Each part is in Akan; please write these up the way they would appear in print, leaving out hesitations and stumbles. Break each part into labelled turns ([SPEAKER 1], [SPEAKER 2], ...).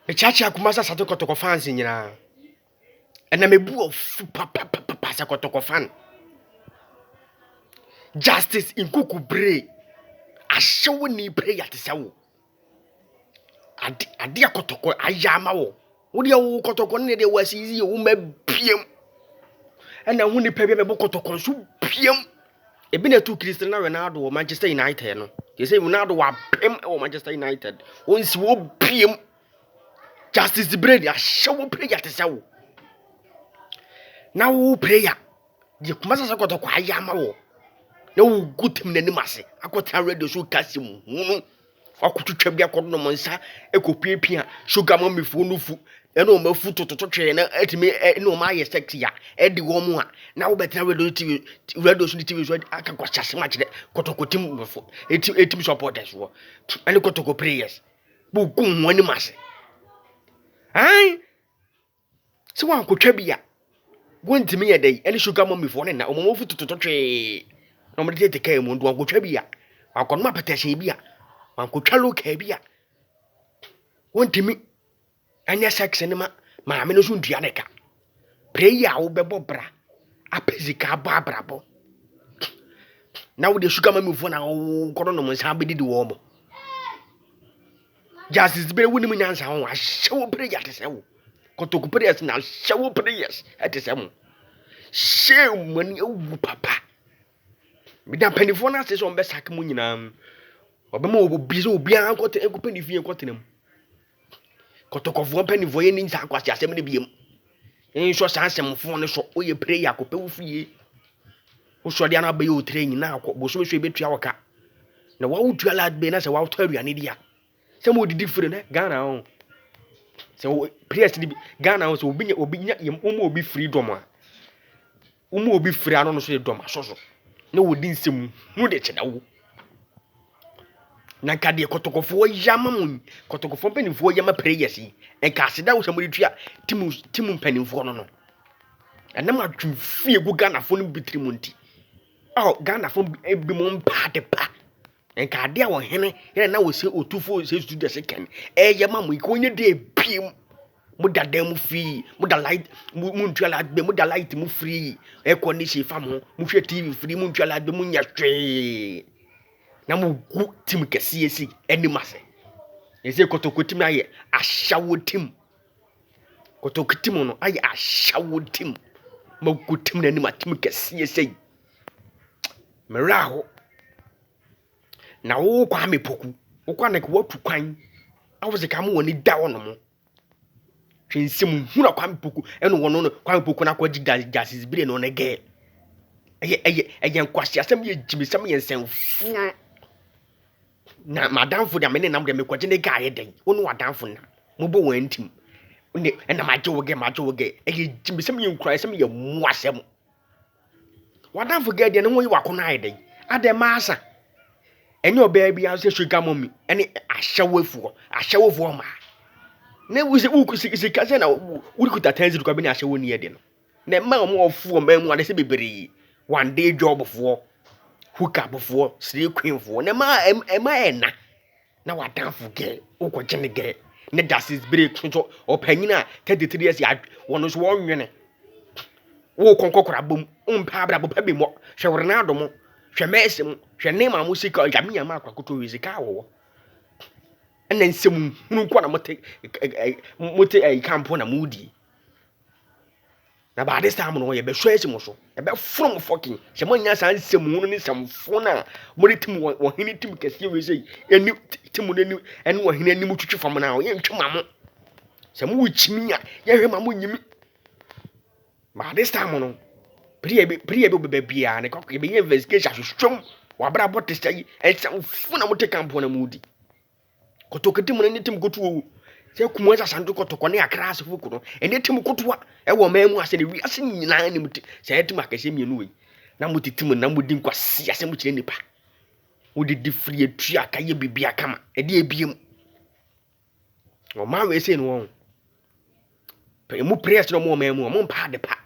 [SPEAKER 1] Me chachi akumasa sato kotoko fans nyina. Ena mebu of papa sa kotoko fan. Justice in kuku bre. Ashawo ni prayer te sawo. Adi akotoko ayama wo. Wodi awu kotoko ne de wasizi wo mabiem. Ena hu ni pebia bebo kotoko so biem. Ebi na tu Cristiano Ronaldo wo Manchester United no. They say Ronaldo wa pem wo Manchester United. Onsi wo biem. Justice bread ashawo prayer te sawo. Na wo prayer. Di kumasa sa kotoko ayama wo. Na wo gutem nanim ase. Akota radio so kasim hunu. Akututwa bia kodo mo nsa ekopiepia sugar mama fu no fu ena o mafu tototwe na atimi ena o ma ye sexy ya edi wo mu a na wo betra radio so TV so aka kwachase ma kire kotokotim mfo etim supporters wo ene kotoko prayers bu gun wani mase ai so wan kotwa bia wontimi ye dai ene sugar mama fu na o mafu tototwe no mo de kai mu ndo wan kotwa bia akon ma petashin bia mankotwa loka bia wontimi anya sex ne ma me no so ndua ne ka prayer wo bebo bra apezika ba brabo na wo de sugar mami fo na wo kono no nsa bedidi wo mo justice bere woni munyansa ho ahyewo prayer te sewo kotoku prayers na ahyewo prayers ete semo shame mani ewu papa me da panifo na se so mbe sak mu nyina obema obi so obi an kote ekupani fie kotenam kotokofo panifo ye ni nsa akwase asem ne biem en so sansem fo ne so oye prayer ko pe wo fie wo so dia na ba ye o tre nyina akọ bo so so betua waka na wa wutua la be na se wa wutua aduane dia se mo didi fire na Ghana on se prayers ni Ghana on so obi nya yem obi freedom a obi free ano no so de dom asoso na wo di nsem hu de cheda wo na kade kotokofo yama mun kotokofo penifo yama prayers yi enka aseda wo samuri tua timu penifo no enam atwu fie gu Ghana fo no bitrim nti Ghana fo bi mo mpa de pa enka ade a wo hene na wo se otufo se studio se ken yama mu ikonye de piem mu dadam free mu da light mu ntwa la be mu da light mu free condition fa mo mu hwe TV free mu ntwa la be mu nya hwe na mu gu tim kesiesi animase ese kotokotim aye ashawotim kotokotim no aye ashawotim magutim na anima tim kesiesi meraho na wo kwa mepoku wo kwa na kwa tu kwan awoze ka mo woni da wono mo twensim hura kwa mepoku eno wono no kwa mepoku na kwa gases bire no na ge eye nkwasi asem ye jimisam ye nsenfu na madam fu da me ne nam de me kwaje ne gae den wonu wadamfo na mo bo wantim ne na maje woge e jimisem ye nkura sem ye muasem wadamfo ga de ne ho yi wakona aye den ade maasa enye oba bia se sugar mommy ene ahyewofuo ma ne wusi ukusi kaze na urikuta tanzi kwa bini ahyewo ni ede no ne ma mo ofuo ma mu ade se bebere one day job fuo hookup fuo slay queen fuo ne ma ena na wadamfo ge ukoje ne ge ne dasis break so opanyina 33 years ya wono so wonwene wo konkokora bom umpa abra bo pabe mo hwe Ronaldo mo hwe Messi mo hwe Neymar mo sika yamia ma akwakoto wizika wo ena nsem hunu kwa na mote campo na mudi na ba this time no ye be hwe esi mo so e be from fucking se mo nya san nsem hunu ni samfo na mo retim wo hini tim kase we sei eni tim no eni wo hini anim twetwe fam na ye ntwema mo se mo wuchimi a ye hwe ma mo nyimi ba this time no priye be bia ne kokko be investigation hwehwem wa bra bot sai e samfo na mo te campo na mudi kotoketim no ni tim kotu se kumwa sandu kotoko ne akra asefo kuno ene tim kotoa e wo mamu ase ne wi ase nyina ne muti se etim akase mienu we na mutitim na mudi nkwase ase mu kire nipa wodi di free atu akaye bibia kama e de ebiem o ma we se no won pe mu prayers no mo mamu mo mpa de pa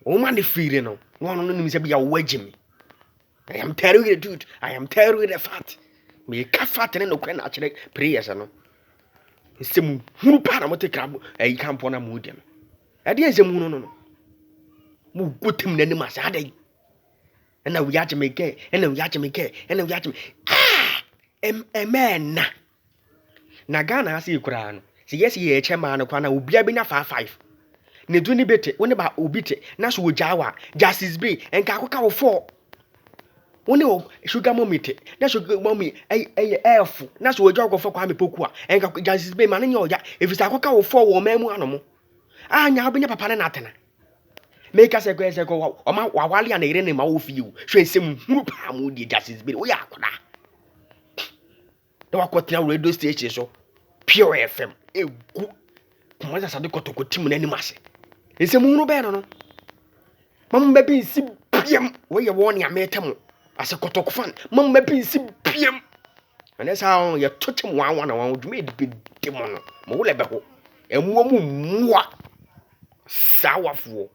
[SPEAKER 1] o ma de free no won no nim se bia wo agimi I am telling you the truth. I am telling you the fact. Me ka fat ne no kwa na akire prayers no nsɛm hunu pa na mote krabo ayi kampo na mo dem ade nsɛm hunu no mo gotem nanim asa adai na wi agye me ke na wi agye me ke na wi agye me emena na Ghana ase kura no se yes ye chema no kwa na obia benya 55 ne du ni bete woni ba obi te na so ojawa Justice Bay enka akoka wo 4 woni o sugar mommy te na sugar mommy f na so ojawa go 4 kwa me poku a enka Justice Bay ma ne nya oja efisa akoka wo 4 wo mamu anomo anya obenya papa ne natena make us a go o ma wawale na ire ne ma wo fi wo hwe nsem huru pa mu di Justice Bay wo ya akoda na wakotena radio station so Pure FM egu kuma za sade kotokoti mu nani mase nsem hunu be no mam ba bi nsi biem wo ye wo ne ametem ase kotokofan mam ba bi nsi biem ana sa ye totem wan na wan dwuma edibedi mo no mo wo lebe ho emuo mu muwa sawafo